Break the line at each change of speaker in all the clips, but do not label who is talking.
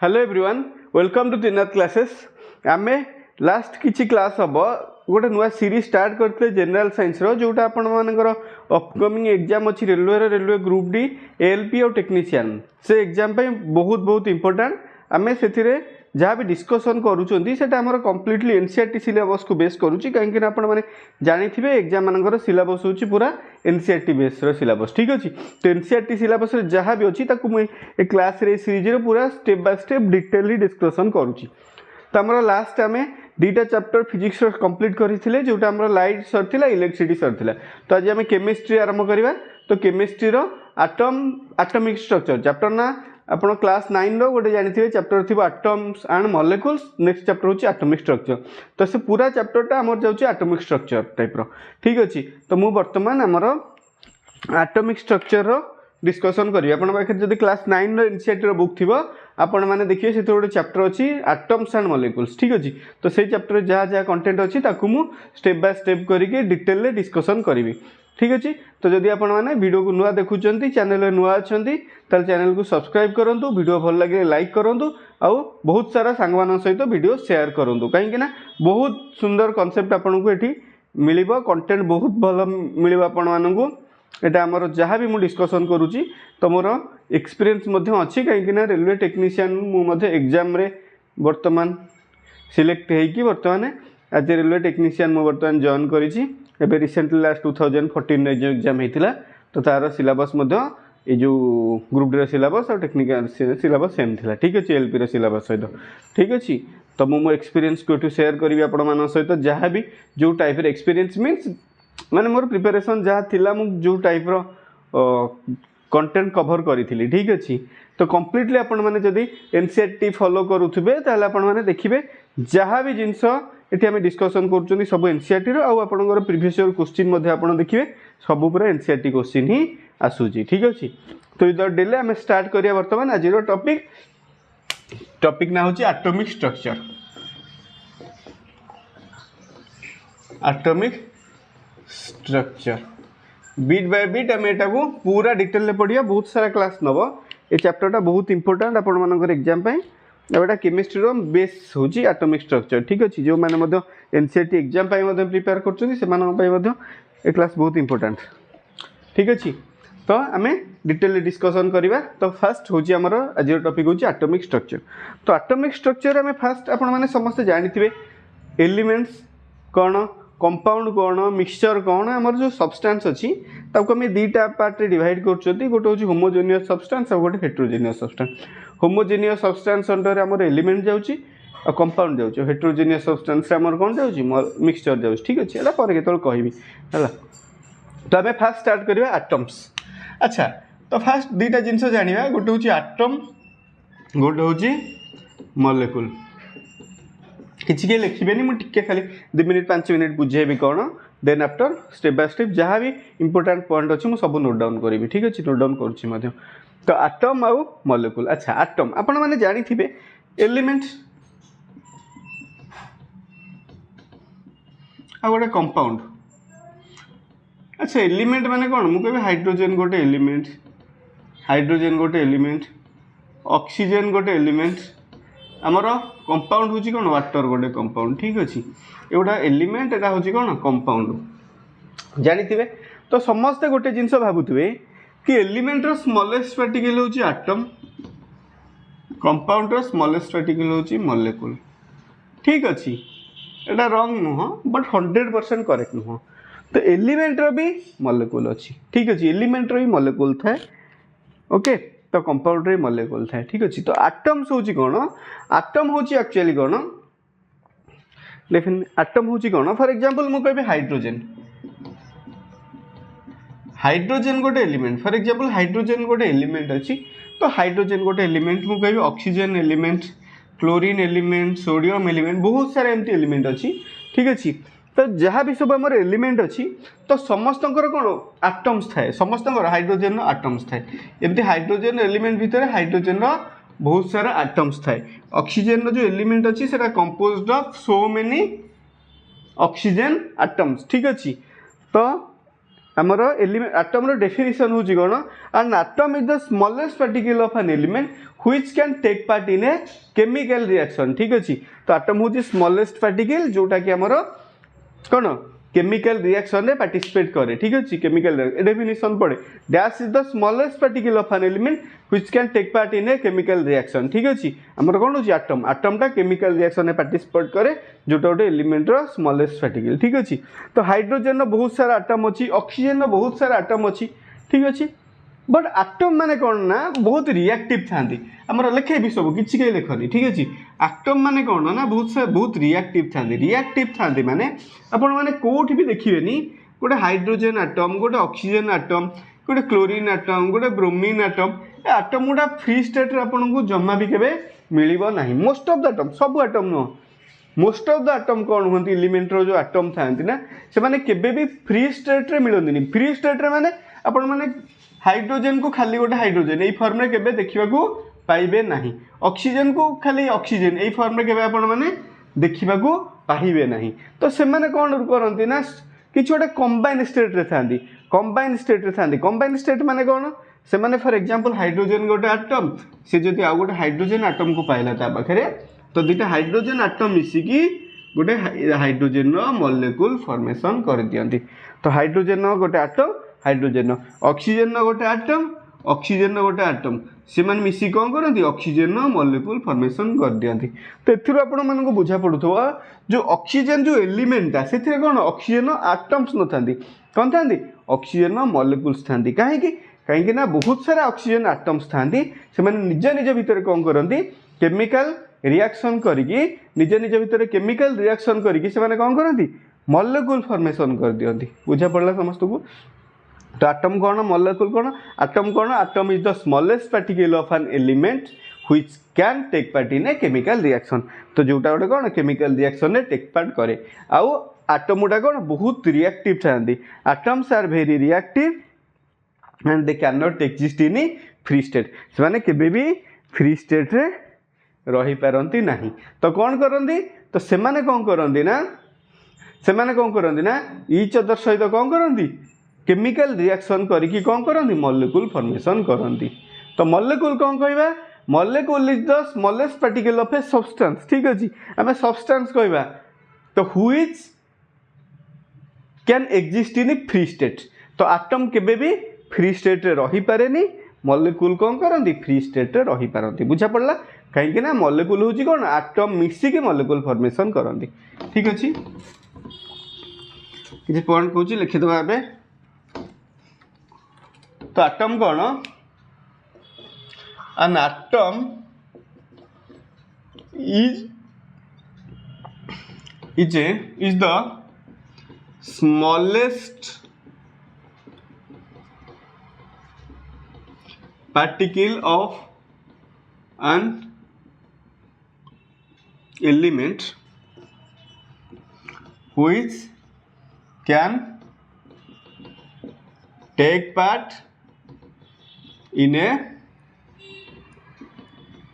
Hello everyone welcome to Trinath classes आमे last किछि class हम गोटे नुआ सीरीज स्टार्ट करते जनरल साइंस रो जोटा आपण मानकर अपकमिंग एग्जाम अच्छी रेलवे ग्रुप डी एएलपी और टेक्नीशियन से एग्जाम पे बहुत बहुत इंपोर्टेंट आमे से जहाँ भी डिस्कसन करूँगी से कम्प्लीटली एनसीईआरटी सिलेबस को बेस करुँची कहीं आपण मैंने जानी एग्जाम मानकर सिलेबस होची पूरा एनसीईआरटी बेस सिलेबस ठीक अच्छे तो एनसीईआरटी सिलेबस जहाँ भी अच्छी मुझे क्लास रे सीरीज रे पूरा स्टेप बाय स्टेप डिटेली डिस्कसन करुँची तो आम लास्ट आम दुईटा चैप्टर फिजिक्स कंप्लीट करते जोटा आम लाइट सरला इलेक्ट्रिसिटी सरला तो आज आम केमिस्ट्री आरंभ करवा तो केमिस्ट्री आटमिक स्ट्रक्चर चैप्टर ना आपण क्लास 9 रो गोटे जानिथिबे चैप्टर थी atoms and molecules next chapter होची एटॉमिक स्ट्रक्चर तो से पूरा चैप्टरटा हमर जाउची एटॉमिक स्ट्रक्चर टाइप रो ठीक अछि तो मु वर्तमान हमर एटॉमिक स्ट्रक्चर रो डिस्कशन करी आपण पाखे जदी क्लास 9 रो एनसीईआरटी रो बुक थिबो आपण माने देखिए से गोटे चैप्टर अछि एटम्स एंड मॉलिक्यूल्स ठीक अछि तो से चैप्टर जहाँ जहाँ कंटेंट अछि ताकू मु स्टेप बाय स्टेप करिके डिटेल रे डिस्कशन करिवि ठीक अच्छे तो जदि आपण मैंने वीडियो को नुआ देखुंत चैनल नुआ अच्छा ताल चैनल को सब्सक्राइब करूँ वीडियो भल लगे लाइक करूँ आउ बहुत सारा सांग सहित वीडियो शेयर करूँ कहीं बहुत सुंदर कॉन्सेप्ट आपन को ये मिल कंटेंट बहुत भल मिल आपण मानू एटा आमर जहाँ भी मुझे डिस्कसन करुँची तो मोर एक्सपीरियंस अच्छी कहीं रेलवे टेक्नीशियन मुझे एग्जाम रे वर्तमान सिलेक्ट होगी वर्तमान आज रेलवे टेक्नीशियन मु वर्तमान जॉइन करी एबे रिसेंटली लास्ट 2014 जो एग्जाम होता तो तार सिलेबस ये जो ग्रुप डी सिलेबस और टेक्निकल सिलेबस सेम थिला ठीक अच्छे एलपी सिलेबस सहित ठीक अच्छे तो मो एक्सपीरियंस को शेयर करी आपण मान सहित जहाँ भी जो टाइप एक्सपीरियंस मीन्स माने मोर प्रिपरेशन जहाँ थिला मु जो टाइप रो कंटेंट कवर करी ठीक अच्छे तो कम्प्लीटली आपण मैंने जदि एनसीईआरटी फॉलो करुवे ताहले आपण मैंने देखिए जहाँ भी जिनस ये आम डिस्कसन कर सब एनसीईआरटी आपर प्रीवियस ईयर क्वेश्चन देखिए सब पूरा एनसीईआरटी क्वेश्चन ही आसूची ठीक अच्छे तो विदाउट डिले आम स्टार्ट करिया वर्तमान आज टॉपिक ना होची atomic structure atomic structure bit by bit आम एटा को पूरा डिटेल पढ़िया बहुत सारा क्लास नब ये चैप्टरटा बहुत इंपोर्टेंट आपण मानकर एग्जाम पे एटा केमिस्ट्री रो बेस होची एटॉमिक स्ट्रक्चर ठीक अच्छे जो मैंने एनसीईआरटी एग्जाम प्रिपेयर कर क्लास बहुत इंपोर्टेंट ठीक अच्छे तो आम डिटेल डिस्कसन करवा तो फास्ट हूँ आमर आज टॉपिक हूँ एटॉमिक स्ट्रक्चर तो एटॉमिक स्ट्रक्चर आम फास्ट आपण मैंने समस्ते जानी एलिमेंट्स कौन कंपाउंड कौन मिक्सचर कौन आमर जो सब्सटेंस अच्छी ताको आम दुईटा पार्ट डिवाइड कर गोटे हूँ होमोजेनियस सब्सटेंस और गोटे heterogeneous substance homogeneous substance under आमर एलिमेंट जाउची और कंपाउंड जाउची हेट्रोजेनियस सब्सटेंस आमर कौन जाउची मिक्सचर जाउची ठीक अच्छे एटा पर केतल कहबी हैला तो आम फास्ट स्टार्ट करवा एटम्स अच्छा तो फास्ट दुईटा जिनस जानिबा गोटे हूँ एटम गोटे हूँ मॉलिक्यूल किसी के लिखेनि मुझे खाली 2 मिनिट 5 मिनिट बुझेबी कौन then after step by step जहाँ भी इंपोर्टेंट पॉइंट अच्छी मुझे सब नोट डाउन करी ठीक अच्छे नोट डाउन करुँच तो एटम आउ मॉलिक्यूल अच्छा एटम आपण मैंने जानी एलिमेंट आ गोटे कंपाउंड अच्छा एलिमेंट माने कौन मुझे हाइड्रोजन गोटे एलिमेंट हाइड्रोजन गोटे एलिमेंट ऑक्सीजन गोटे एलिमेंट आमर कंपाउंड हूँ कौन वाटर गोटे कंपाउंड ठीक अच्छे ये गोटा एलिमेंट एटा हूँ कौन कंपाउंड जानी तो समस्ते गोटे जिनस भावुए कि एलिमेंट रो स्मॉलेस्ट पार्टिकल हूँ एटम कंपाउंड रो स्मॉलेस्ट पार्टिकल हूँ मॉलिक्यूल ठीक अच्छे एटा रॉन्ग नुह बट 100% करेक्ट नुह तो एलिमेंट रो भी मॉलिक्यूल अच्छी ठीक अच्छे एलिमेंट रो भी मॉलिक्यूल थाए ओके तो कंपाउंड रे मॉलिक्यूल थाए ठीक अच्छे तो एटम्स हूँ कौन एटम हूँ एक्चुअली कौन देखिए एटम हूँ कौन फॉर एग्जांपल मु कहबी हाइड्रोजन हाइड्रोजन गोटे एलिमेंट फॉर एग्जांपल हाइड्रोजन गोटे एलिमेंट अच्छी तो हाइड्रोजन गोटे एलिमेंट मु कहबी oxygen element chlorine element sodium element बहुत सारा एमती एलिमेंट अच्छी ठीक अच्छे तो जहाँ भी सब आम एलिमेंट अच्छी तो समस्त कौन एटम्स थाए समस्त हाइड्रोजन एटम्स थाए एमती हाइड्रोजन एलिमेंट भितर हाइड्रोजन बहुत सारा एटम्स थाए ऑक्सीजन जो एलिमेंट अच्छी से composed of so many oxygen atoms ठीक अच्छे तो आमर एलिमेंट आटम डेफिनेशन हूँ कौन an atom is the smallest particle of an element which can take part in a chemical reaction. ठीक अच्छे तो आटम हूँ स्मॉलेस्ट पार्टिकल जोटा कि आमर कौन केमिकल रिएक्शन रे पार्टिसिपेट करे। ठीक अच्छे केमिकल डेफिनेशन पड़े dash is the smallest particle of an element which can take part in a chemical reaction. ठीक अच्छे आमर कौन हो आटम आटमटा केमिकल रिएक्शन रे पार्टिसिपेट करे जोटा गोटे एलिमेंट रो स्मॉलेस्ट पार्टिकल। ठीक अच्छे तो हाइड्रोजन रो बहुत सारा आटम अच्छी ऑक्सीजन रो बहुत सारा आटम अच्छी। ठीक अच्छे बट आटम माने कौन ना बहुत रिएक्टिव थांती आमर लेखे भी सब किसी कहीं लेखनी। ठीक अच्छे आटम माने कौन ना बहुत रिएक्टिव थांती माने आपण माने कोठी भी देखिबेनी गोटे हाइड्रोजन आटम गोटे ऑक्सीजन आटम गोटे क्लोरीन आटम गोटे ब्रोमीन आटम ए आटम गुड़ा फ्री स्टेट रे आपन को जमा भी केबे मिलिबो नाही। मोस्ट ऑफ द आटम सब atom no most of the atom कौन होती एलिमेंट रो जो आटम थांती ना से माने केबे भी फ्री स्टेट रे मिलंदिनी। फ्री स्टेट रे माने आपण माने हाइड्रोजन को खाली गोटे हाइड्रोजन यही फॉर्म रे केबे देखिबा को पाइबे नाही ऑक्सीजन को खाली ऑक्सीजन यही फॉर्म रे केबे आपण माने देखिबा को पाइबे नाही। तो से माने कौन करंती ना कि गोटे कंबाइन स्टेट रे थांती कंबाइन स्टेट माने कौन से माने फॉर एग्जांपल हाइड्रोजन गोटे आटम से जदि आ गोटे हाइड्रोजन आटम को पाइला ता पाखरे तो दुटा हाइड्रोजन आटम मिसिकी गोटे हाइड्रोजन रो मॉलिक्यूल फॉर्मेशन कर दियंती। तो हाइड्रोजन रो गोटे आटम हाइड्रोजन ऑक्सीजन गोटे आटम ऑक्सीजन गोटे आटम से माने मिसी कौन करती ऑक्सीजन मॉलिक्यूल फॉर्मेशन कर दियंती। तो एथिरो आपण मन को बुझा पड़ुथवा जो ऑक्सीजन जो एलिमेंट ता सेथिरे कौन ऑक्सीजन आटम्स न थांती कौन थांती ऑक्सीजन मॉलिक्यूल्स थांती कहीं ना बहुत सारा ऑक्सीजन आटम्स थांती से माने निज निज भितर कौन करती केमिकल रिएक्शन करिकी निज निज भितर केमिकल रिएक्शन करिकी से माने कौन करती मॉलिक्यूल फॉर्मेशन कर दियंती। बुझा पड़ला समस्त को। तो आटम कौन मॉलिक्यूल कौन atom is the smallest particle of an element which can take part in a chemical reaction. तो जोटा गोटे कौन केमिकल रिएक्शन रे टेक पार्ट करे आउ आटम गुड़ा कौन बहुत रिएक्टिव थांती atoms are very reactive and they can not exist in free state से माने केबे भी फ्री स्टेट रे रही पारंती नहीं। तो कौन करंती तो से माने कौन करंती ना ईच अदर सहित कौन करंती केमिकल रिएक्शन करिकी कौन करंती मॉलिक्यूल फॉर्मेशन करंती। तो मॉलिक्यूल कौन कहबा molecule is the smallest particle of a substance. ठीक अछि आमे सब्सटेंस कहबा तो which can exist in free state. तो आटम केबे भी फ्री स्टेट रे रही पारेनी मॉलिक्यूल कौन करंती फ्री स्टेट रे रही पारंती। बुझा पड़ला कहीं ना मॉलिक्यूल होची कौन आटम मिसिकी मॉलिक्यूल फॉर्मेशन करंती। ठीक अछि किछि पॉइंट कहूची लिखि दबा एबे। तो आटम कौन an atom is the smallest particle of an element which can take part in a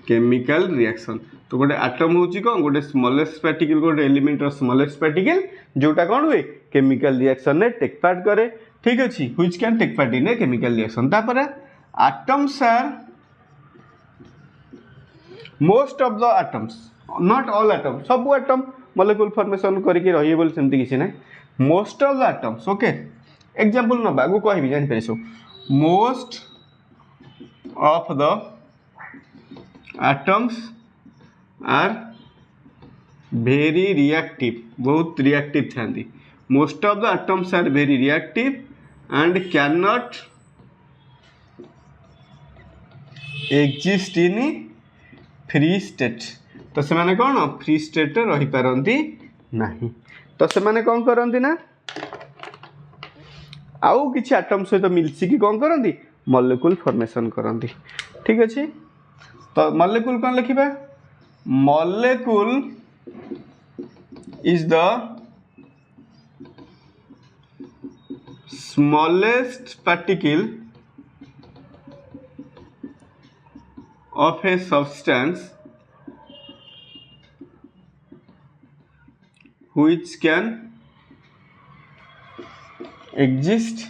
chemical reaction। तो गोटे आटम होची कौन गोटे स्मॉलेस्ट पार्टिकल गोटे एलिमेंट रो स्मॉलेस्ट पार्टिकल जोटा कौन हुए केमिकल रिएक्शन ने टेक पार्ट करे। ठीक अछि which can take part in a chemical reaction. तापर atoms are most of the atoms not all atoms सब atom molecule formation करके रहिए बोल सेमती किसी ना most of the atoms okay example नबा गु कहबी जानि परिसो most of the atoms are very reactive बहुत reactive थांती most of the atoms are very reactive and cannot exist in free state. तो से माने कौन फ्री स्टेट रही पारंती नहीं। तो से माने कौन करंती ना आउ किछि आटम सहित मिलसी कि कौन करंती मॉलिक्यूल फॉर्मेशन करंती। ठीक अछि तो मॉलिक्यूल कौन लिखिबा molecule is the smallest particle of a substance which can exist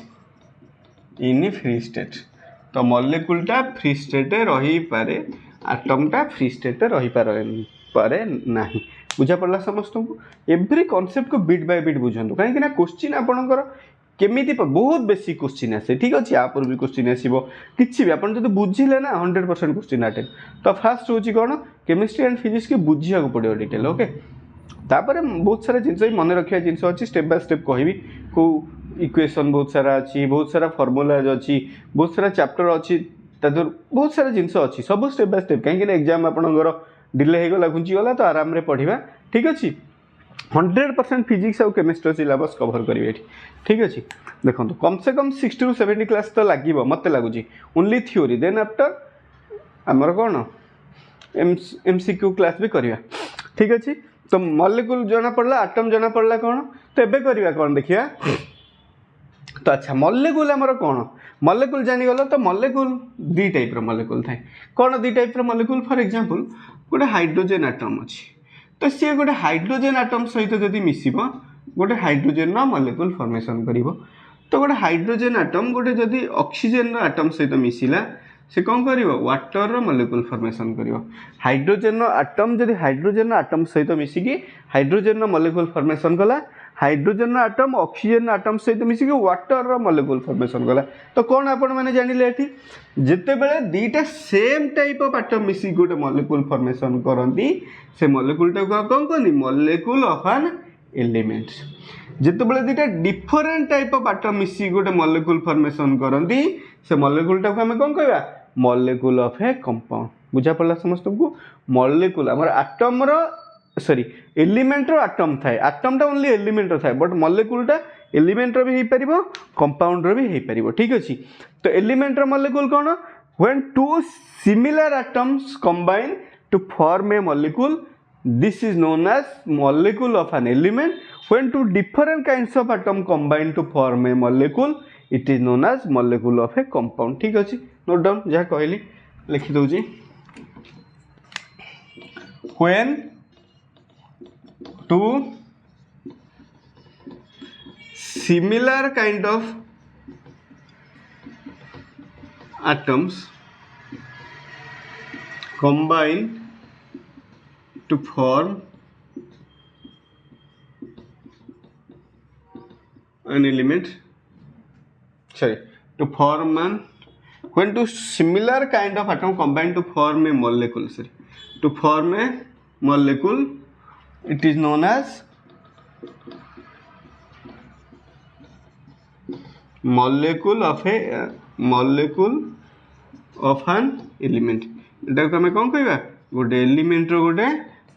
in free state. तो मॉलिक्यूलटा फ्री स्टेट रही पारे, आटमटा फ्री स्टेट रही पारे नहीं। बुझा पड़ा समस्त को? एव्री कॉन्सेप्ट को बिट बाय बिट बुझंतु, कहीं ना क्वेश्चन आपणकर केमिति बहुत बेसी क्वेश्चन आसे। ठीक अच्छे, आप भी क्वेश्चन आसो कि भी आप बुझे ना 100% क्वेश्चन अटेंड। तो फास्ट हूँ कौन, केमिस्ट्री एंड फिजिक्स की बुझा पड़ो डिटेल। ओके, तापर बहुत सारा जिन मन रखा जिन अच्छी स्टेप बाय स्टेप कहि को इक्वेशन बहुत सारा अच्छी, बहुत सारा फॉर्मूलाज अच्छी, बहुत सारा चैप्टर अच्छी, बहुत सारा जिन अच्छी, सब स्टेप बाय स्टेप। कहीं एग्जाम आपंकर डिले होगला घुंचीगला तो आराम रे पढ़ा। ठीक अच्छे, 100% फिजिक्स और केमिस्ट्री सिलेबस कवर करेंगे। ठीक अच्छे, देखो कम से कम 60 to 70 क्लास तो लगे मत लगुच ओनली थ्योरी, देन आफ्टर आमर कौन MCQ क्लास भी करवा। ठीक अच्छे, तो मॉलिक्यूल जना पड़ला, आटम जना पड़ला कौन, तो एबे करवा कौन देखिया। तो अच्छा मॉलिक्यूल आमर कौन, मॉलिक्यूल जानीगल। तो मॉलिक्यूल दी टाइप रो मॉलिक्यूल थाए। कौन दी टाइप रो मॉलिक्यूल, फॉर एग्जांपल गोटे हाइड्रोजन आटम अच्छी, तो सी गोटे हाइड्रोजन आटम सहित जदि मिसिब गोटे हाइड्रोजन मॉलिक्यूल फॉर्मेशन करिवो। तो गोटे हाइड्रोजन आटम गोटे जदि ऑक्सीजन आटम सहित मिसिला से कौन करिवो, वाटर रो मॉलिक्यूल फॉर्मेशन करिवो। हाइड्रोजन आटम जदि हाइड्रोजन आटम सहित मिसिकी हाइड्रोजन मॉलिक्यूल फॉर्मेशन कला, हाइड्रोजन आटम ऑक्सीजन आटम सहित मिसिकी वाटर मॉलिक्यूल फॉर्मेशन कला। तो कौन आपण माने जानिले एठी, जेते बेले दीटा सेम टाइप ऑफ आटम मिसिकी गोटे मॉलिक्यूल फॉर्मेशन करंती, से मॉलिक्यूल टा कौन कहनी, मॉलिक्यूल ऑफ एन एलिमेंट। जेते बेले दीटा डिफरेंट टाइप ऑफ आटम मिसिकी गोटे मॉलिक्यूल फॉर्मेशन करंती, से मॉलिक्यूल टा को हमें कौन कहबा, मॉलिक्यूल ऑफ ए कंपाउंड। बुझा पड़ला समस्त को? मॉलिक्यूल हमर आटम रो सॉरी एलिमेंट रो आटम थाए, आटम टा ओनली एलिमेंट रो थाए, बट मॉलिक्यूल टा एलिमेंट रो भी हे परिबो, कंपाउंड रो भी हे परिबो। ठीक अछि, तो एलिमेंट रो मॉलिक्यूल कोन, when two similar atoms combine to form a molecule, this is known as molecule of an element. When two different kinds of atom combine to form a molecule, it is known as molecule of a compound. ठीक अछि, note down जहाँ कहली लिखि दउची। When two similar kind of atoms combine to form an element, sorry, to form an, when two similar kind of atom combine to form a molecule, sorry, to form a molecule, it is known as molecule of an element। एटा को हमें कौन कहबा, गोटे element रो गोटे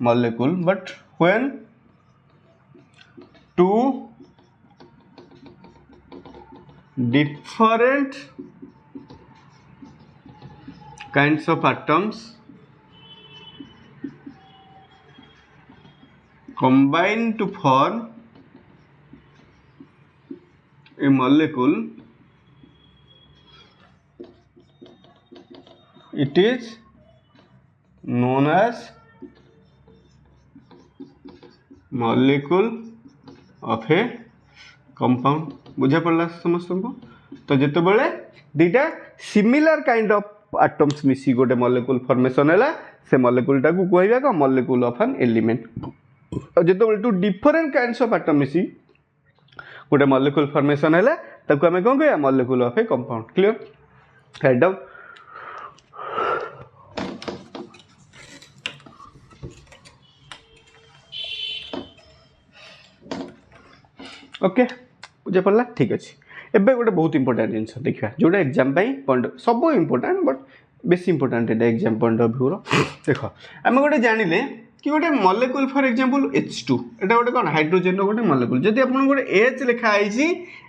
molecule. But when two different kinds of atoms combine to form a molecule, it is known as molecule of a compound। बुझा पड़ला समस्त को? तो जिते बड़े दीटा सिमिलर काइंड ऑफ एटम्स मिसी गोटे मॉलिक्यूल फॉर्मेशन है, से मॉलिक्यूल टा को कहबा का मॉलिक्यूल ऑफ एन एलिमेंट। और जिते बड़े two different kinds of atom मिसी गोटे मॉलिक्यूल फॉर्मेशन है, ताको हमें कौन कहबा, molecule of a compound. Clear, write down. Okay, बुझा पड़ला? ठीक अच्छे, एबे गोटे बहुत इंपोर्टेंट जिनस देखा जोटा एग्जाम पॉइंट सब इंपोर्टेंट, बट बेसी इंपोर्टेंट एटा एग्जाम पॉइंट ऑफ व्यू रो। देख आम गोटे जानिले कि गोटे मॉलिक्यूल फॉर एग्जांपल H2, एटा गोटे कौन, हाइड्रोजन रो गोटे मॉलिक्यूल। जदि आपन गोटे H लिखा आइछि,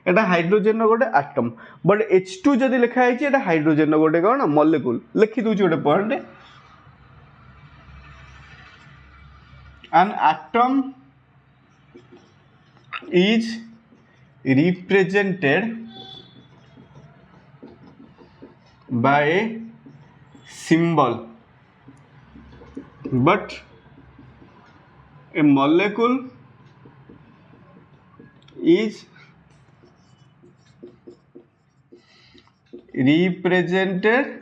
एटा हाइड्रोजन रो गोटे एटम, बट H2 जदि लिखा आइछि, एटा हाइड्रोजन रो गोटे कौन, मॉलिक्यूल। लिखि दूची गोटे point, an atom is represented by a symbol, but a molecule is represented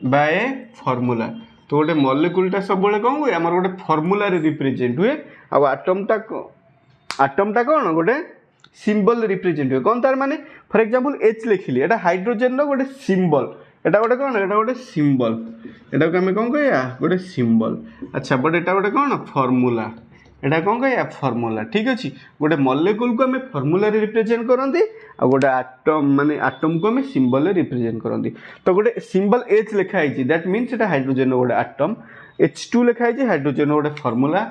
by a formula. तो गोटे मॉलिक्यूलटा सब बेले कौन हुए आम गोटे फॉर्मूला रिप्रेजेंट हुए आटमटा कौन गोटे सिंबल रिप्रेजेंट हुए कौन तार माने for example H लिखिली Etah hydrogen रो गोटे सिंबल एटा गोटे कौन एटा गोटे सिंबल एटा को आम कौन कहया गोटे सिंबल। अच्छा बट एटा गोटे कौन फॉर्मूला एटा कौन कहया फॉर्मूला। ठीक अच्छे गोटे मॉलिक्यूल को आम फॉर्मूला रिप्रेजेंट करती आ गोटे आटम माने आटम को आम सिंबल रिप्रेजेंट करती। तो गोटे सिंबल एच लिखाई दैट मीन्स एटा हाइड्रोजन गोटे आटम H2 लिखाई हाइड्रोजन गोटे फॉर्मूला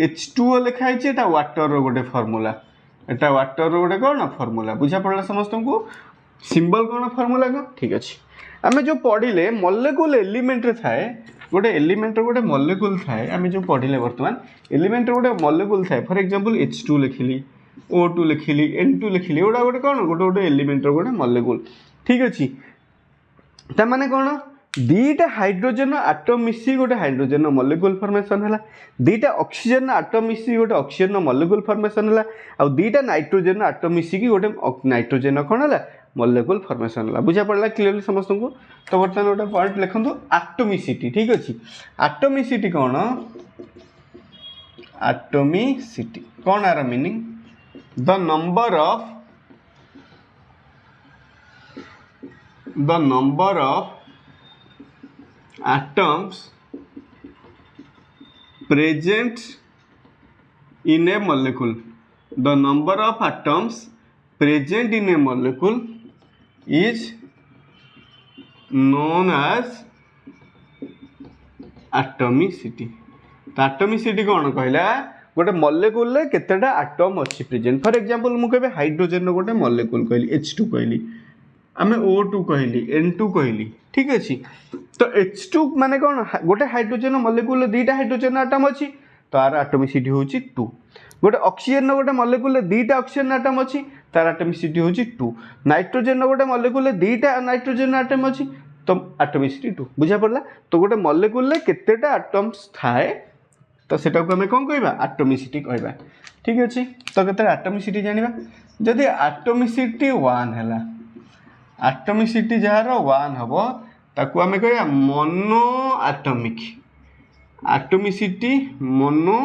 H2O लिखाई एटा वाटर गोटे फॉर्मूला एटा वाटर गोटे कौन फॉर्मूला बुझा पड़ा समस्त को सिंबल कौन फॉर्मूला कौन। ठीक अच्छे आम जो पढ़िले मॉलिक्यूल एलिमेंट थाए गोटे एलिमेंट गोटे मॉलिक्यूल थाए आम जो पढ़िले बर्तमान एलिमेंट गोटे मॉलिक्यूल थाए for example H2 लिखिली O2 लिखिली N2 लिखिली एगुड़ा गोटे कौन गोटे गोटे एलिमेंट गोटे मॉलिक्यूल। ठीक अच्छे ता माने कौन दीटा हाइड्रोजन आटम मिसी गोटे हाइड्रोजन मॉलिक्यूल फॉर्मेशन है दीटा ऑक्सीजन आटम मिसी गोटे ऑक्सीजन मॉलिक्यूल फॉर्मेशन है आ दीटा नाइट्रोजन आटम मिसिकी गोटे नाइट्रोजन कौन है मॉलिक्यूल फॉर्मेशन है बुझा पड़ा क्लियरली समस्त को। तो बर्तमान गोटे पॉइंट लिखु एटॉमिसिटी। ठीक अच्छे एटॉमिसिटी कौन एटॉमिसिटी कौन आर meaning the number of atoms present in a molecule the number of atoms present in a molecule is known as atomicity। तो atomicity कौन कहला गोटे मॉलिक्यूल रे केतेटा आटम अच्छी प्रेजेंट फॉर एग्जांपल मु कहबे हाइड्रोजन गोटे मॉलिक्यूल कहली H2 कहली आमे O2 कहली N2 कहली। ठीक अच्छे तो H2 माने कौन गोटे हाइड्रोजन मॉलिक्यूल दीटा हाइड्रोजन आटम अच्छी तो आर एटॉमिसिटी होची 2 गोटे ऑक्सीजन गोटे मॉलिक्यूल दीटा ऑक्सीजन आटम अच्छी तार एटॉमिसिटी होची 2 नाइट्रोजन गोटे मॉलिक्यूल दीटा नाइट्रोजन आटम अच्छी तो एटॉमिसिटी 2 बुझा पड़ला। तो गोटे मॉलिक्यूल रे केतेटा आटम्स थाए तो सेटा को हमें कौन कहबा एटॉमिसिटी कहबा। ठीक अच्छे तो केते एटॉमिसिटी जानिबा जदि एटॉमिसिटी 1 हैला एटॉमिसिटी जार 1 हबो ताकू आम कह mono atomic atomicity mono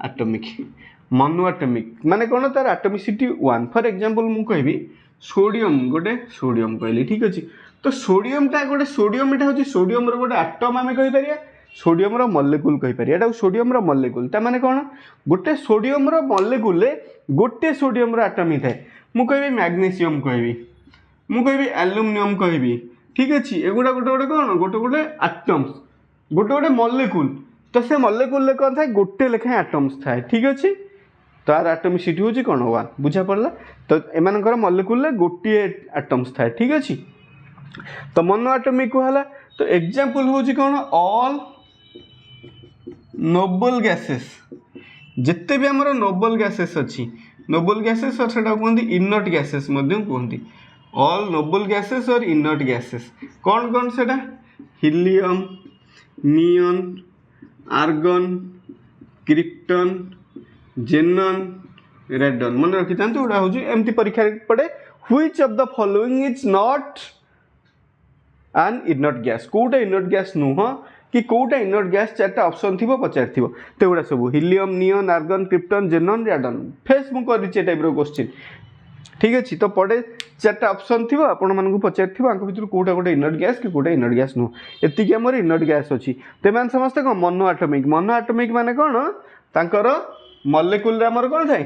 atomic माने कौन तार एटॉमिसिटी 1 फॉर एग्जांपल मु कहबी सोडियम गोटे सोडियम कहली। ठीक अच्छे तो सोडियमटा गोटे सोडियम हूँ सोडियम गोटे आटम आम कहीपर सोडियम मॉलिक्यूल कहीपर सोडियम मॉलिक्यूल ता माने कौन गोटे सोडियम मॉलिक्यूल गोटे सोडियम आटम ही थाए मु कहबी मैग्नीशियम कहबी मु कहबी एल्युमिनियम कहबी। ठीक अच्छे एगुड़ा गोटे गोटे कौन गोटे गोटे आटम्स गोटे गोटे मॉलिक्यूल तो से मॉलिक्यूल कौन थाए गोटे लेखाएं आटम्स थाए। ठीक अच्छे तार एटॉमिसिटी होची कौन 1 बुझा पड़ला। तो एमानकर मॉलिक्यूल गोटे आटम्स थाए। ठीक अच्छे तो मोनो एटॉमिक कहला तो एग्जांपल होची कौन ऑल नोबल गैसेस जिते भी आमर नोबल गैसेस अच्छी नोबल गैसेस और सेटा कहते इनर्ट गैसेस कहते ऑल नोबल गैसेस और इनर्ट गैसेस कौन कौन सेटा helium neon argon krypton जेनन radon मन रखी था गुड़ा हूँ एमती परीक्षा पड़े which of the following is not an inert gas कौटा इनर्ट गैस नुह कि कौटा इनर्ट गैस 4टा ऑप्शन थी पचार थी तो एगुड़ा सब हीलियम नियन आर्गन क्रिप्टन जेनन रेडन फेस मुझे कर टाइप क्वेश्चन। ठीक अच्छे तो पड़े 4टा ऑप्शन थी आपण मानक पचार भर कौटा गोटे इनर्ट गैस कि कौटा इनर्ट गैस नुह एतिक आमर इनर्ट गैस अच्छी तो मैंने समस्ते कौन मोनो एटॉमिक माने कौन तांकर मॉलिक्यूल आमर कौन थाए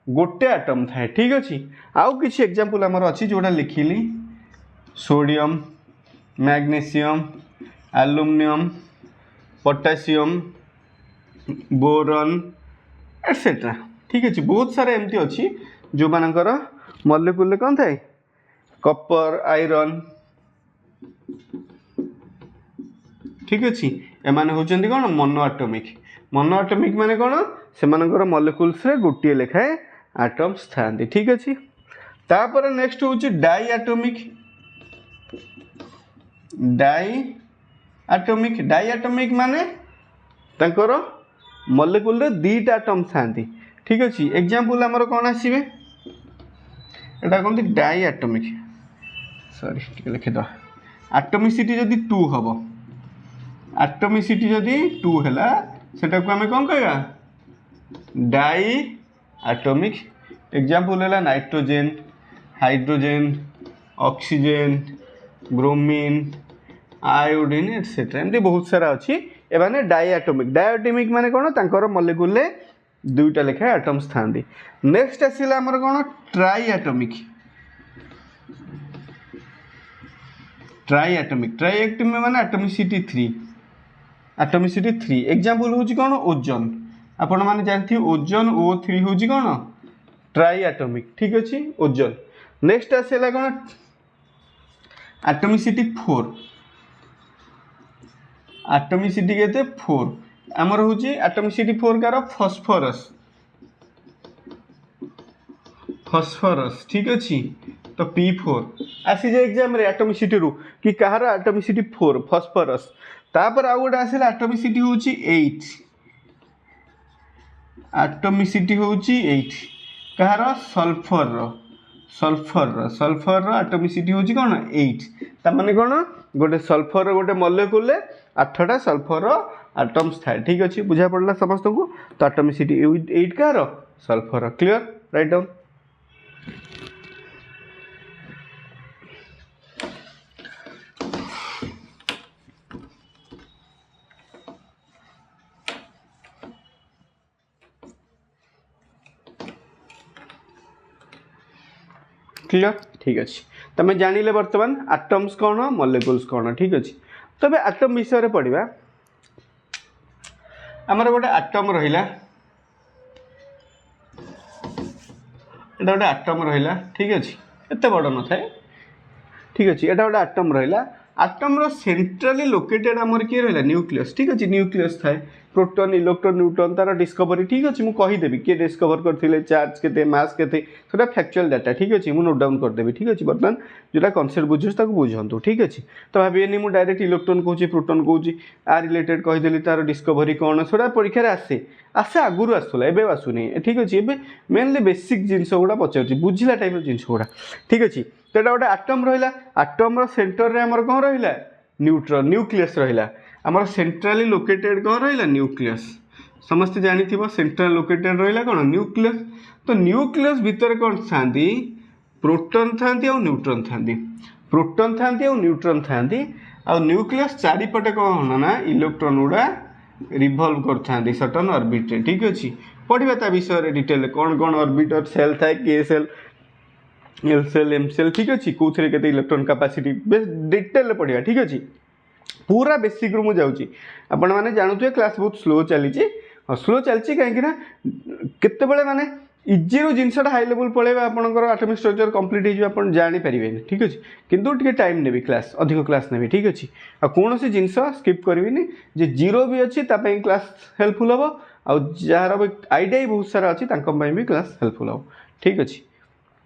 गोटे आटम थाए। ठीक अच्छे आउ किसी एग्जांपल आमर अच्छी जोड़ा लिखिली sodium magnesium aluminium potassium boron etcetera. ठीक अच्छे बहुत सारा एमती अच्छी जो मानकर मॉलिक्यूल कौन थाए कपर आयरन। ठीक अच्छे एमाने होचंदी कौन मोनो एटॉमिक माने कौन से मॉलिक्यूल्स रे गोटे लेखाए आटम्स थांती। ठीक अच्छे तापर नेक्स्ट होची डाइएटॉमिक माने तांकर मॉलिक्यूल रे 2टा आटम थांती। ठीक अच्छे एग्जांपल आमर कौन आसीबे एटा कहते डाइएटॉमिक सॉरी टिके लिखिद एटॉमिसिटी जदि 2 हम एटॉमिसिटी जदि 2 है सेटा को आम कौन कहवा डाई एटॉमिक एग्जांपल है nitrogen hydrogen oxygen bromine iodine etcetera एमती बहुत सारा अच्छी एमाने डायटोमिक माने कौन तांकर मॉलिक्यूल दुईटा लेखा एटम्स था। नेक्स्ट आसला आमर कौन ट्राइएटोमिक माने एटॉमिसिटी 3 एग्जांपल होची कौन ओजोन आपण माने जानथि ओजोन O3 होची कौन ट्राइएटोमिक ठीक अच्छी ओजोन। नेक्स्ट आसला कौन एटॉमिसिटी 4 एटॉमिसिटी केते 4 आमर होची एटॉमिसिटी 4 कार फॉस्फोरस ठीक अच्छी तो P4 आसी जे एग्जाम रे एटॉमिसिटी रू कि कहार एटॉमिसिटी 4 फॉस्फोरस तापर आ गोटे आसिला एटॉमिसिटी होची 8 एटॉमिसिटी होची 8 कहार सल्फर एटॉमिसिटी होची कोन 8 ता माने कोन गोटे सल्फर गोटे मॉलिक्यूल 8टा सल्फर एटम्स थाए ठीक अच्छे बुझा पड़ला समस्त को तो एटॉमिसिटी 8 कहार sulphur clear write down. Clear ठीक अच्छे तुम जानिले बर्तमान एटम्स कौन मॉलिक्यूल्स कौन ठीक अच्छे तबे एटम विषय पढ़ा आमर गोटे एटम रहा गोटे एटम रहा ठीक अच्छे एत बड़ न थाए ठीक अच्छे एटा गोटे एटम रहा एटम रो सेंट्रली लोकेटेड आमर किए रहा न्यूक्लियस ठीक अच्छे न्यूक्लियस थाए प्रोटॉन इलेक्ट्रॉन न्यूट्रॉन तार डिस्कवरी ठीक अच्छे मुझे कहीदेवी किए डिस्कवर करते चार्ज के मास के फैक्चुअल डाटा ठीक अच्छे मुझे नोट डाउन करदेवी ठीक अच्छे बर्तमान जोटा कनसेप्ट बुझे बुझातु ठीक अच्छे तो भाविए मुझे डायरेक्ट इलेक्ट्रॉन कहूँ प्रोटॉन कहूँ आ रिलेटेड कहीदेली तार डिस्कवरी कौन से परीक्षा आसे आसे आगुरी आसूला एवं आसुनी ठीक अच्छे एवं मेनली बेसिक जिनस गुड़ा पचार बुझला टाइप जिनस गुड़ा ठीक अच्छे तो यहाँ गोटे आटम रहा आटम सेंटर में आमर कौन रहा न्यूट्रॉन न्यूक्लियस रहा आमर सेंट्रली लोकेटेड कौन रहा न्यूक्लियस समस्त जानी सेंट्रल लोकेटेड रहा कौन न्यूक्लियस तो न्यूक्लियस भितर कौन था प्रोटॉन था न्यूट्रॉन था प्रोटॉन था न्यूट्रॉन था न्यूक्लियस चारिपटे कौन ना इलेक्ट्रॉन गुड़ा रिवॉल्व करते सर्टन ऑर्बिट रे ठीक अच्छे पढ़ा विषय डिटेल कौन कौन ऑर्बिटर सेल था K shell L shell M shell ठीक अच्छे कौन के इलेक्ट्रॉन कैपेसिटी डिटेल पढ़ा ठीक अच्छे पूरा बेसिक रू मुझे जाऊँगी आपण मैंने जानते क्लास बहुत स्लो चली स्लो चलती कहीं केत माने इजी रू जिनसा हाई लेवल पड़ेगा आपंकर एटॉमिक स्ट्रक्चर कंप्लीट हो जानीपारे ठीक अच्छे किंतु टे टाइम नेबी क्लास अधिक क्लास नेबी ठीक अच्छे आ कौन सी जिनस स्किप करें जे जीरो भी अच्छी क्लास हेल्पफुल हम जार आइडिया ही बहुत सारा अच्छी भी क्लास हेल्पफुल हम ठीक अच्छे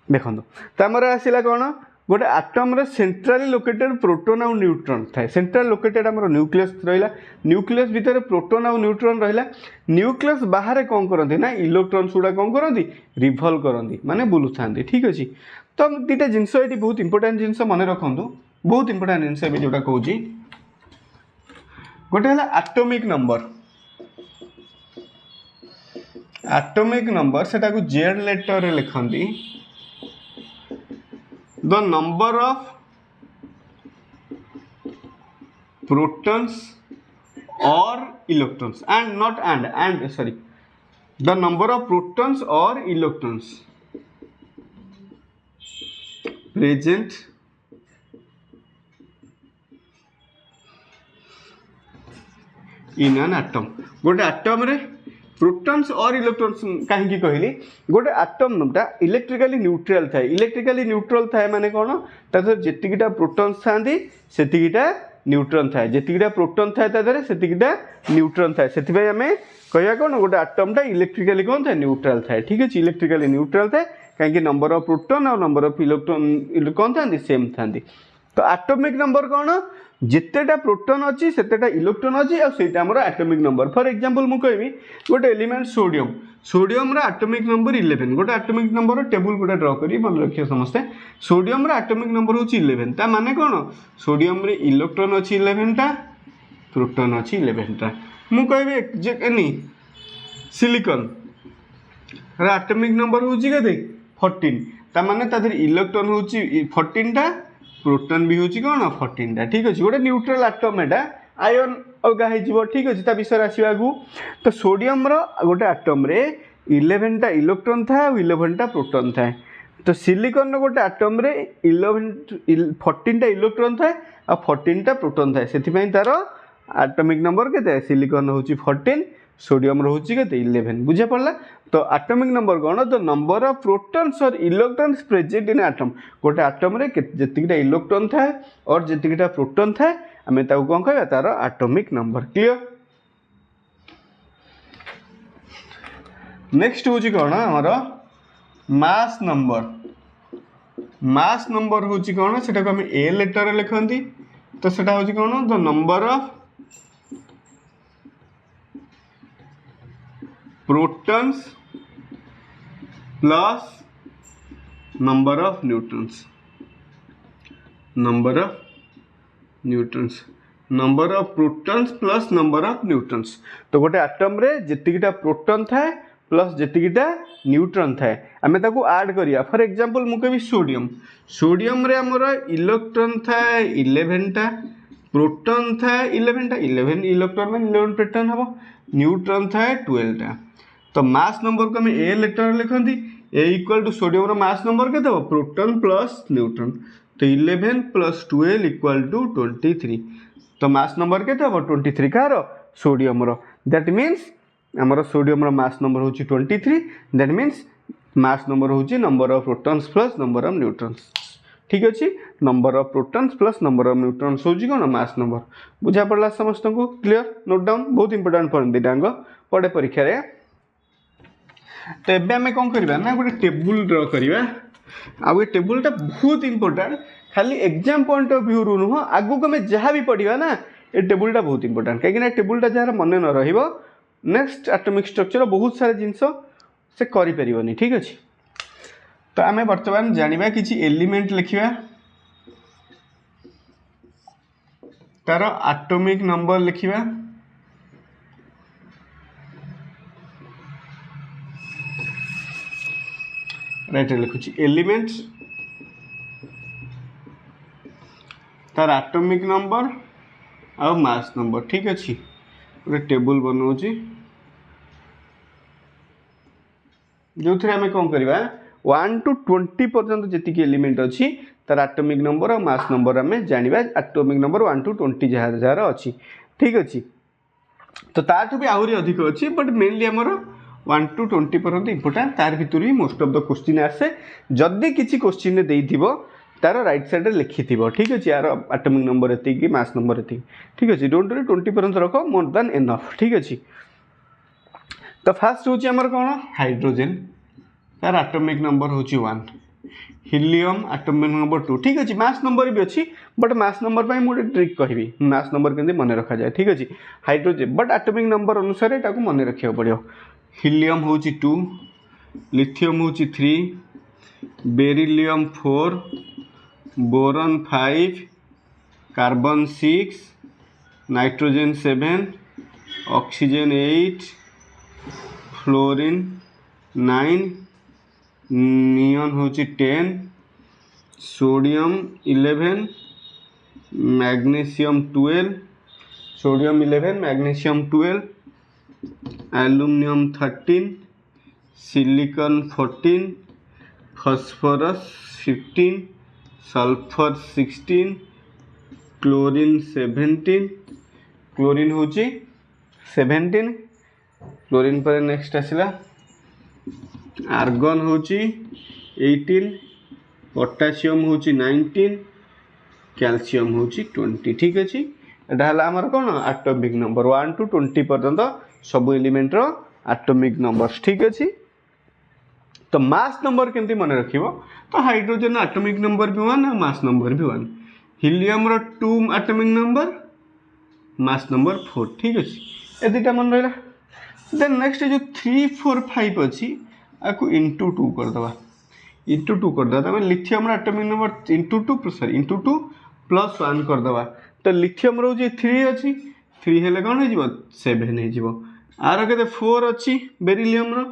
देखो तो आमर आसला कौन गोटे आटम रे सेंट्रली लोकेटेड प्रोटॉन आउ न्यूट्रॉन थाए सेंट्रल लोकेटेड आमर न्यूक्लियस रहा न्यूक्लियस भितर प्रोटॉन आउ न्यूट्रॉन रहा न्यूक्लियस बाहर कौन करती ना इलेक्ट्रॉन्स गुड़ा कौन करती रिवॉल्व करती माने बुलू था ठीक अच्छे तो दुटा जिनस ये बहुत इंपोर्टेंट जिनस मन रखु बहुत इंपोर्टेंट जिनस जोटा कहूँ गोटे है एटॉमिक नंबर सेटा को जेड लेटर रे लिखती the number of protons or electrons the number of protons or electrons present in an atom गोटे atom रे प्रोटॉन्स और इलेक्ट्रॉन्स कहीं कहली गोटे आटमटा इलेक्ट्रिकली न्यूट्रल थाए माने कौन तार जीटा प्रोटॉन्स था न्यूट्रॉन थाए जीटा प्रोटॉन थाए से न्यूट्रॉन थाए से आम कह कौन गोटे आटमटा इलेक्ट्रिकली कौन था न्यूट्रल थाए ठीक अच्छे इलेक्ट्रिकली न्यूट्रल थाए कहीं नंबर ऑफ प्रोटॉन और नंबर ऑफ इलेक्ट्रॉन कौन था सेम था तो एटॉमिक नंबर कौन जितेटा प्रोटॉन अच्छी सेतेटा इलेक्ट्रॉन अच्छी और सेटा हमर एटॉमिक नंबर फॉर एग्जांपल मु कहबी गोटे एलिमेंट सोडियम सोडियम रा एटॉमिक नंबर 11 गोटे एटॉमिक नंबर टेबल गोटे ड्रा करी मन रखियो समस्ते सोडियम रा एटॉमिक नंबर होची 11 ता माने कोन सोडियम रे इलेक्ट्रॉन अच्छी 11 टा प्रोटॉन अच्छी 11 टा मु कहबी जे एनी सिलिकॉन रा एटॉमिक नंबर होची केते 14 ता माने तादर इलेक्ट्रॉन होची 14 टा प्रोटॉन भी होची कोन 14 टा ठीक अछि गोटे न्यूट्रल एटॉम एटा आयन अलगा है जीवो ठीक अछि ता विषय आसीबा गु तो सोडियम रो गोटे एटॉम रे 11 टा इलेक्ट्रॉन था और 11 टा प्रोटॉन था तो सिलिकॉन रो गोटे एटॉम रे 14 टा इलेक्ट्रॉन था और 14 टा प्रोटॉन था सेति पई तारो एटॉमिक नंबर केते सिलिकॉन होची 14 सोडियम रो होची केते 11 बुझे पड़ला तो atomic number cone the number of protons और इलेक्ट्रॉन्स प्रेजेंट इन एटॉम गोटे एटॉम रे जतिकिटा इलेक्ट्रॉन था और जतिकिटा प्रोटॉन था हमें ताऊ कोन कहबा तारो एटॉमिक नंबर क्लियर नेक्स्ट होची कोन हमरो मास नंबर होची कोन सेटा को हम ए लेटर रे लिखंती तो सेटा होची कोन the number of protons plus number of neutrons number of protons plus number of neutrons तो गोटे एटॉम रे जतिकिटा प्रोटॉन थाए प्लस जतिकिटा न्यूट्रॉन थाए आमे ताको ऐड करिया फॉर एग्जांपल मु कहबी सोडियम रे हमर इलेक्ट्रॉन थाए 11 टा प्रोटॉन थाए 11 टा 11 इलेक्ट्रॉन में 11 प्रोटॉन हबो न्यूट्रॉन थाए 12 टा तो मास नंबर को हमें ए लेटर लिखंती ए इक्वल टू सोडियम रो मास नंबर केते हो प्रोटॉन प्लस न्यूट्रॉन तो 11 प्लस 12 इक्वल टू 23 तो मास नंबर केते हो 23 कार सोडियम रो दैट मींस हमर सोडियम रो मास नंबर होची 23 दैट मींस मास नंबर होची number of protons plus number of neutrons ठीक अछि number of protons plus number of neutrons होची कोन मास नंबर बुझा पड़ला समस्त को क्लियर नोट डाउन बहुत इंपोर्टेंट पॉइंट दिटांग पड़े परीक्षा रे तो एबे हमें कौन करबा ना गोटे टेबल ड्रा करबा आ ये टेबलटा बहुत इंपोर्टेंट खाली एग्जाम पॉइंट ऑफ व्यू रु नुह आगु को हमें जहाँ भी पढ़ा ना ये टेबलटा बहुत इंपोर्टेंट कहीं टेबलटा जार मन न रहिबो नेक्स्ट एटॉमिक स्ट्रक्चर बहुत सारे जिनस से करि परिबनी ठीक अछि तो आमे वर्तमान जानिबा किछि एलिमेंट लिखिबा तार एटॉमिक नंबर लिखिबा राइट लिखुची एलिमेंट्स तार एटॉमिक नंबर और मास नंबर ठीक अच्छी गोटे टेबल बनाऊँगी जो थे आम कौन करवा 1 to 20 पर्यंत जी एलिमेंट अच्छी तार एटॉमिक नंबर और मास नंबर आम जाना एटॉमिक नंबर 1 to 20 जहाँ जार अच्छी ठीक अच्छी तो ताठू भी आहरी अधिक अच्छी बट मेनली आमर 1 to 20 पर्यंत इंपोर्टेंट तार भितर ही मोस्ट ऑफ द क्वेश्चन आसे जदि किसी क्वेश्चन देइथिबो तार राइट साइड रे लिखिथिबो ठीक अछि यार एटॉमिक नंबर एति कि मास नंबर एति ठीक अछि डोंट वरी 20 पर्यंत रखो मोर देन इनफ ठीक अछि तो फर्स्ट होछि हमर कोन हाइड्रोजन तार एटॉमिक नंबर होछि 1 हीलियम एटॉमिक नंबर 2 ठीक अछि मास नंबर भी अछि बट मास नंबर पई मोर ट्रिक कहबी मास नंबर केंदे मने रखा जाय ठीक अछि हाइड्रोजन बट एटॉमिक नंबर अनुसार एटाको मने रखियो पड़ियो हीलियम होची 2 लिथियम होची 3 beryllium 4 boron 5 carbon 6 nitrogen 7 oxygen 8 fluorine 9 neon होची 10 sodium 11 magnesium 12 sodium 11 magnesium 12 aluminium 13 silicon 14 phosphorus 15 sulphur 16 chlorine 17 chlorine होची 17 क्लोरीन पर नेक्स्ट आसला आर्गन होची 18 पोटासियम होची 19 कैल्शियम होची 20 ठीक अछि एटा हला हमर कोन एटॉमिक नंबर 1 to 20 पर्यंत सब एलिमेंट रो एटॉमिक नंबर्स ठीक अछि तो मास नंबर केमती मन रखिबो तो हाइड्रोजन एटॉमिक नंबर भी 1 और मास नंबर भी 1 हिलियम रो 2 एटॉमिक नंबर मास नंबर 4 ठीक अच्छे ये दुटा मन रहा देन नेक्स्ट जो 3 4 5 अच्छी आपको इंटू 2 करदे इंटू 2 करदे lithium atomic number into 2 sorry into 2 plus 1 करदे तो लिथियम रो 3 अच्छी 3 हेले कौन हो 7 हो आर के 4 अच्छी बेरिलियम रो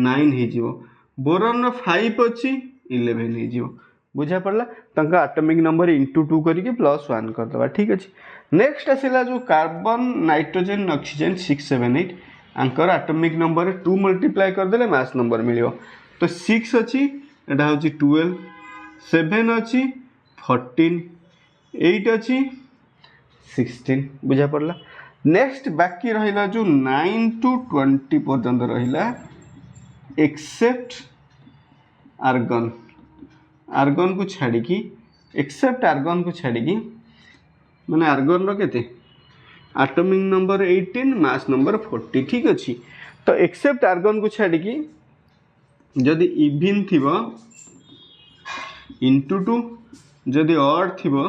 9 हो बोरन रो 5 अच्छी 11 हो बुझा पड़ला तंका एटॉमिक नंबर इंटू 2 करके प्लस 1 करदे ठीक अच्छे नेक्स्ट आसला जो carbon nitrogen oxygen 6 7 8 Anchor atomic number 2 multiply करदे मास नंबर मिलियो तो 6 अच्छी एटा होची 12 7 अच्छी 14 8 अच्छी 16 बुझा पड़ला नेक्स्ट बाकी रहिला जो 9 टू 20 पर्यंत रहिला एक्सेप्ट आर्गन आर्गन को छाड़ी की एक्सेप्ट आर्गन को छाड़ी की माने आर्गन रो केते एटॉमिक नंबर 18 मास नंबर 40 ठीक अच्छी तो एक्सेप्ट आर्गन को छाड़ी की जदि इवन थिबो इंटू 2 जदि ऑड थिबो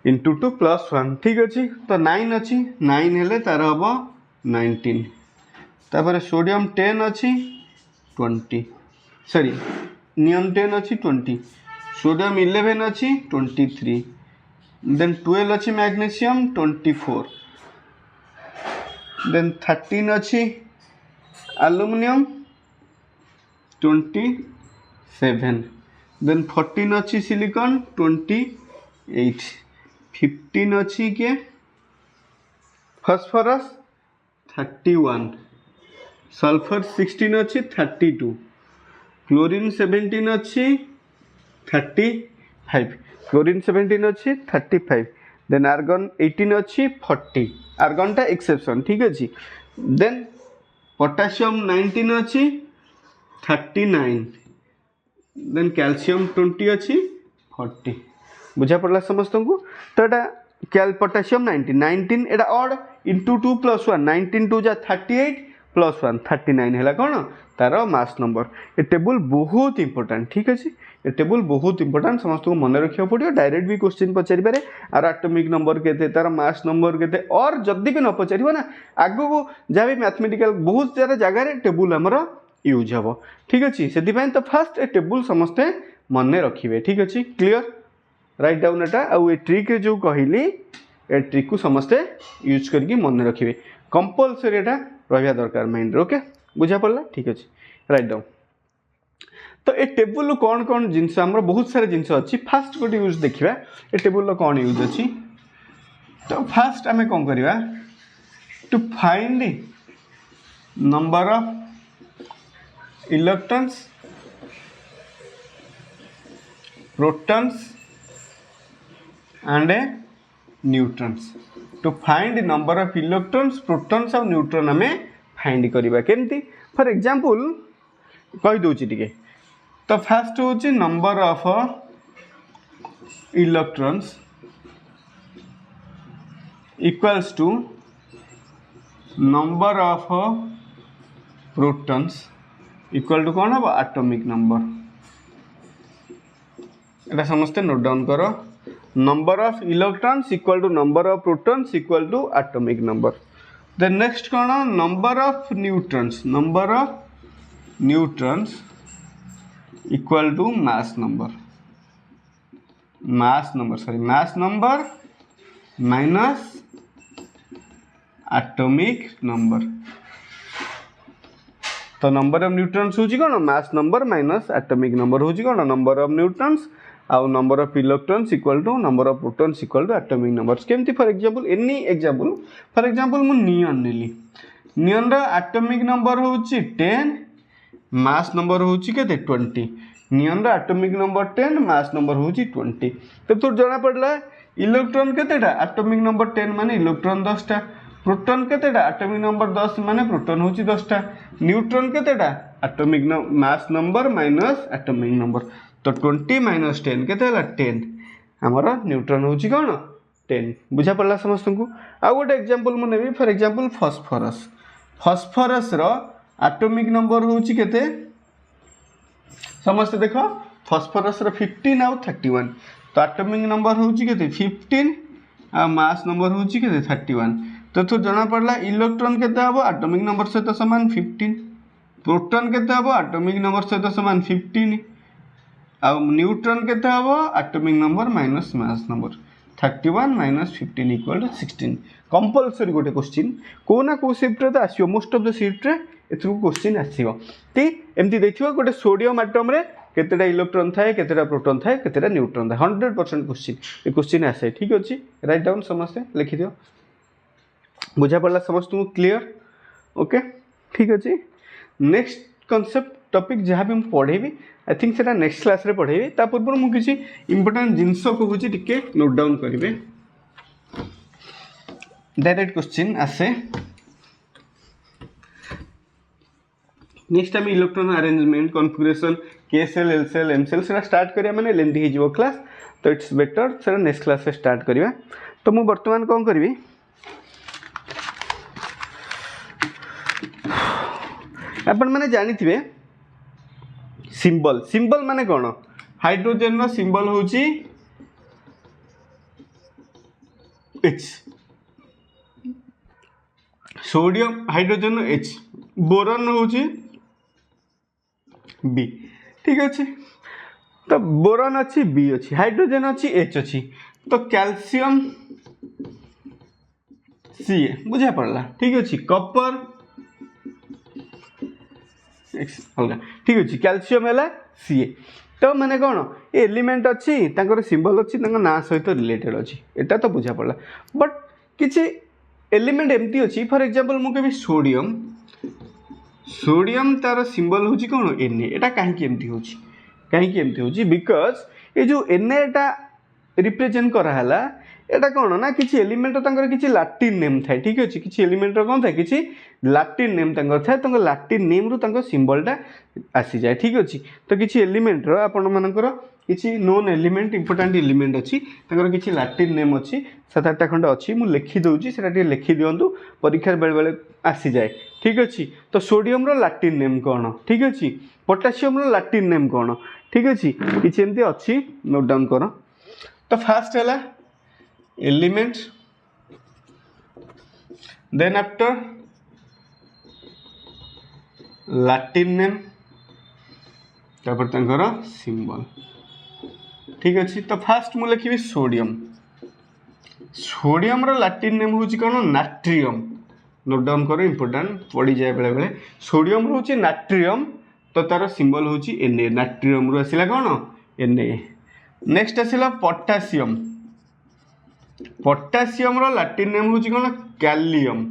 इंटू 2 प्लस 1 ठीक अच्छी तो 9 अच्छी 9 हेले तार हम 19 तापर सोडियम 10 अच्छी 20 सॉरी नियम 10 अच्छी 20 सोडियम 11 अच्छी 23 देन 12 अच्छी मैग्नीशियम 24 देन 13 अच्छी एल्युमिनियम 27 देन 14 अच्छी सिलिकॉन 28 15 अच्छी के फास्फोरस 31 सल्फर 16 अच्छी 32 क्लोरीन 17 अच्छी 35 क्लोरीन 17 अच्छी 35 देन आर्गन 18 अच्छी 40 आर्गन टा एक्सेप्शन ठीक अच्छी देन पोटासियम 19 अच्छी 39 देन कैल्शियम 20 अच्छी 40 बुझा पड़ला समस्त को तो एटा पोटासियम 19 एटा ऑड इंटू 2 प्लस 1 19 2 जा 38 प्लस 1 39 है कौन तार मास नंबर ये टेबल बहुत इंपोर्टेंट ठीक अच्छे ये टेबल बहुत इंपोर्टेंट समस्त को मन रखा पड़ो डायरेक्ट भी क्वेश्चन पचारि पारे आर एटॉमिक नंबर केते तार मास नंबर केते और जदि भी न पचार ना आगो को जहाँ भी मैथमेटिकल बहुत सारा जगह टेबल आमर यूज हम ठीक अच्छे से तो फास्ट ए टेबल समस्ते मन रखिए ठीक अच्छे क्लीयर राइट डाउन एटा आउ ए ट्रिक जो कहली ए ट्रिक को समस्ते यूज करके मन रखिए कंपलसरी एटा रहा दरकार माइंड ओके बुझा पड़ला ठीक अच्छे राइट डाउन तो ए टेबुल कौन कौन जिनस आमर बहुत सारे जिनस अच्छी फास्ट गोटे यूज देखा ए टेबुल कौन यूज अच्छी तो फास्ट आम कौन करवा to find number of electrons protons and a neutrons to find number of electrons protons और न्यूट्रॉन आम फाइंड करवा केमती फॉर एग्जांपल कही दूची टिके तो फास्ट हूँ number of electrons equals to number of protons equal to कौन हम एटॉमिक नंबर एटा समस्ते नोट डाउन करो number of electrons equal to number of protons equal to atomic number then next कौन number of neutrons equal to mass number minus atomic number तो number of neutrons होची कौन mass number minus atomic number होची कौन number of neutrons आउ number of electrons equal to number of protons equal to atomic numbers केमती for example any example for example मु neon नेली नियन रा atomic number होची 10 मास number होची केते 20 नियन रा एटॉमिक नंबर 10 मास नंबर होची 20 तो तोर जाना पड़ला इलेक्ट्रॉन केतेटा एटॉमिक नंबर 10 माने इलेक्ट्रॉन 10 टा प्रोटॉन केतेटा एटॉमिक नंबर 10 माने प्रोटॉन होची 10 टा न्यूट्रॉन केतेटा atomic mass number minus atomic number तो 20 माइनस 10 केते 10 हमर न्यूट्रॉन होची कोन 10 बुझा पड़ला समस्त को आ गोटे एग्जांपल मु नेबी फॉर एग्जांपल फास्फोरस रो एटॉमिक नंबर होची केते समस्त देखो फॉस्फोरस 15 आउ 31 तो एटॉमिक नंबर होची केते 15 आ मास नंबर होची केते 31 तो जना पड़ला इलेक्ट्रॉन केते हबो एटॉमिक नंबर सहित समान 15 प्रोटॉन केते हबो एटॉमिक नंबर सहित समान 15 आ न्यूट्रॉन केते हबो atomic number minus mass number 31 minus 15 equal to 16 compulsory गोटे क्वेश्चन को ना को शिफ्ट रे तो आसीयो मोस्ट ऑफ द शिफ्ट रे एथु क्वेश्चन आसीयो ती एमती देखियो गोटे सोडियम एटम रे केतेटा इलेक्ट्रॉन थाए केतेटा प्रोटॉन थाए केतेटा न्यूट्रॉन थाए 100% क्वेश्चन ए क्वेश्चन आसे ठीक अछि राइट डाउन समस्त लिखि दियो बुझा पड़ला समस्त तुम क्लियर ओके ठीक अछि नेक्स्ट कांसेप्ट टॉपिक जहाँ भी मुझे पढ़ेबी आई थिंक सेटा नेक्स्ट क्लास रे पढ़ेबी ता पूर्व मु किसी इंपोर्टेंट जिंस कहूची टिके नोट डाउन करिवे डायरेक्ट क्वेश्चन आसे next time electron arrangement configuration K shell L shell M shell सेटा स्टार्ट करिया माने लेंथी हे जिवो क्लास तो इट्स बेटर सेटा नेक्स्ट क्लास से स्टार्ट करिया तो मु वर्तमान कोन करबी अपन माने जानि थिबे सिंबल सिंबल माने कोन हाइड्रोजन रो सिंबल होची H सोडियम हाइड्रोजन रो H बोरॉन होची B ठीक अछि तो बोरॉन अछि B अछि हाइड्रोजन अछि H अछि तो कैल्शियम Ca बुझा पड़ला ठीक अछि कॉपर अलगा ठीक अछि कैल्शियम हैला Ca तो माने कोन एलिमेंट अछि तांकर सिंबल अछि तांकर ना सहित रिलेटेड अछि एटा तो बुझा पड़ला बट किछि एलिमेंट एमती अछि फॉर एग्जांपल मु कहबी सोडियम सोडियम तार सिंबल होची कोन Na एटा काहे कि एमती होची बिकॉज़ ए जो Na एटा रिप्रेजेंट करा हला एटा कोन ना किछि एलिमेंट तांकर किछि लैटिन नेम थाए ठीक अछि किछि एलिमेंट कोन थाए किछि लैटिन नेम तांकर थाए तांकर लैटिन नेम रु तांकर सिंबलटा आसी जाय ठीक अछि तो किछि एलिमेंट रो आपण मानकर किछि नोन एलिमेंट इंपोर्टेंट एलिमेंट अछि तांकर किछि लैटिन नेम अछि 7-8 खंड अछि मु लिखि दउची सेटा टे लिखि दियंतु परीक्षा बेले बेले आसी जाय ठीक अछि तो सोडियम रो लैटिन नेम कोन ठीक अछि पोटेशियम रो लैटिन नेम कोन ठीक अछि किछि एंती अछि नोट डाउन करो तो फर्स्ट हला element then after Latin name तापर तंकर सिंबल ठीक अछि तो फर्स्ट मु लिखिबी सोडियम सोडियम रो लैटिन नेम होची कोन नाट्रियम नोट डाउन करो इंपोर्टेंट पड़ी जाय बेले बेले सोडियम रो होची नाट्रियम तो तार सिंबल होची Na नाट्रियम रो आसिला कोन Na नेक्स्ट आसिला पोटेशियम पोटेशियम रो लैटिन नेम होची कोन कैलियम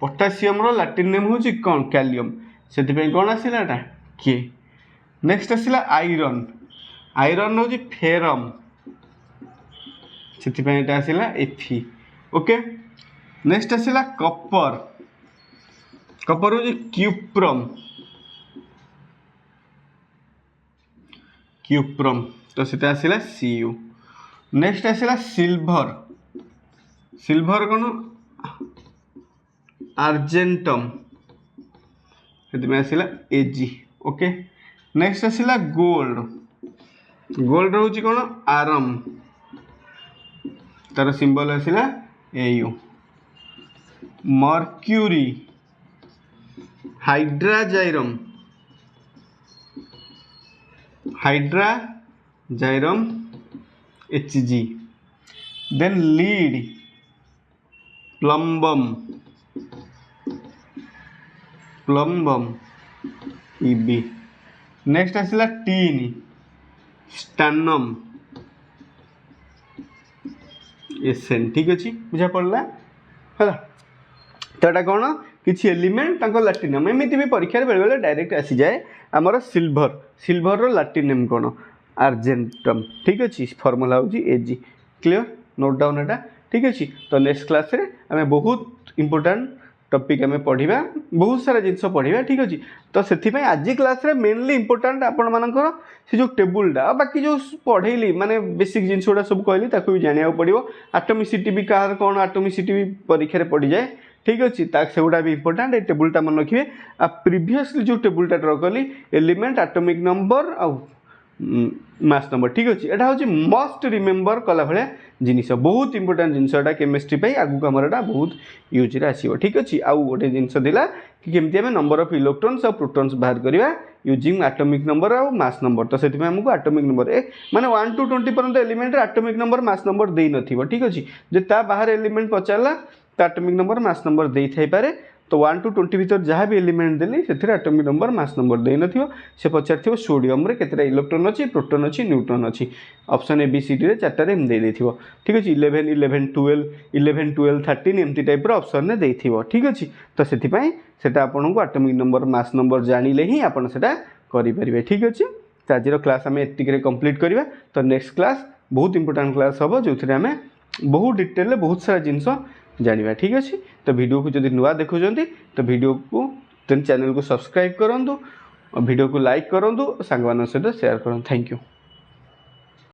पोटेशियम रो लैटिन नेम होची कोन कैलियम सेति पे कोन आसिला एटा के नेक्स्ट आसिला आयरन आयरन होची फेरम सेति पे एटा आसिला Fe ओके नेक्स्ट आसिला कॉपर कॉपर होची क्यूप्रम क्यूप्रम तो सेटा आसिला Cu नेक्स्ट आसिला सिल्वर सिल्वर कोन आर्जेंटम सेति में आसिला Ag ओके नेक्स्ट आसिला गोल्ड गोल्ड होची कोन आरम तार सिंबल आसिला Au mercury hydrargyrum hydrargyrum Hg then lead plumbum plumbum Eb next आसिला टीन स्टानम Sn ठीक अछि बुझा पड़ला हला तो एटा कोन किछि एलिमेंट तांको लैटिन नेम एमिति भी परीक्षा रे बेले बेले डायरेक्ट आसी जाय हमर सिल्वर सिल्वर रो लैटिन नेम कोन आर्जेंटम ठीक अछि फार्मूला होची Ag क्लियर नोट डाउन एटा ठीक अछि तो नेक्स्ट क्लास रे हमें बहुत इंपोर्टेंट टॉपिक हमें पढ़िबा बहुत सारा जिंस पढ़िबा ठीक अछि तो सेथि पे आज क्लास रे मेनली इंपोर्टेंट आपण मानकर से जो टेबुलटा बाकी जो पढ़ेली माने बेसिक जिंस उडा सब कहली ताको भी जानिया पड़िबो एटॉमिसिटी भी कार कोन एटॉमिसिटी भी परीक्षा रे पड़ी जाए ठीक अछि ता सेउडा भी इंपोर्टेंट ए टेबुलटा मन रखिबे आ प्रीवियसली जो टेबुलटा ड्रा करली एलिमेंट एटॉमिक नंबर आ मास नंबर ठीक अच्छे यहाँ हूँ मस्ट रिमेम्बर कला भाया जिनस बहुत इंपोर्टाट जिनसा केमिस्ट्री आगू आमर एटा बहुत यूज आसो ठीक अच्छे आउ गोटे जिनस दिला कि केमती आम नंबर ऑफ इलेक्ट्रॉन्स और प्रोटॉन्स बाहर करवा यूजिंग एटॉमिक नंबर और मास नंबर तो से आमको एटॉमिक नंबर माने 1 to 20 पर्यंत element atomic number mass number दे नथिबो ठीक अच्छे जे ता बाहर एलिमेंट पचारा तो एटॉमिक नंबर मास नंबर दे थाई पारे तो 1 to 20 भर जहाँ भी एलिमेंट देली से एटॉमिक नंबर मास नंबर दे नथिबो से पचार सोडियम रे केतेटा इलेक्ट्रॉन अच्छी प्रोटॉन अच्छी न्यूट्रॉन अच्छी ऑप्शन ABCD रे चारटारे दे देथिबो ठीक अच्छे 11 11 12 11 12 13 एमती टाइप ऑप्शन ने देथिबो ठीक अच्छे तो से सेटा आपन को एटॉमिक नंबर मास नंबर जानिले ही आपन सेटा करि परिबे ठीक अच्छे तो आज क्लास आम एतिक कंप्लीट करवा तो नेक्स्ट क्लास बहुत इंपोर्टेंट क्लास हम जो आम बहुत डिटेल बहुत सारा जिनस जानिबा ठीक अच्छे तो वीडियो को जब नुआ देखुं तो वीडियो को चैनल को सब्सक्राइब करूँ वीडियो को लाइक करूँ सांग सहित शेयर करूँ थैंक यू।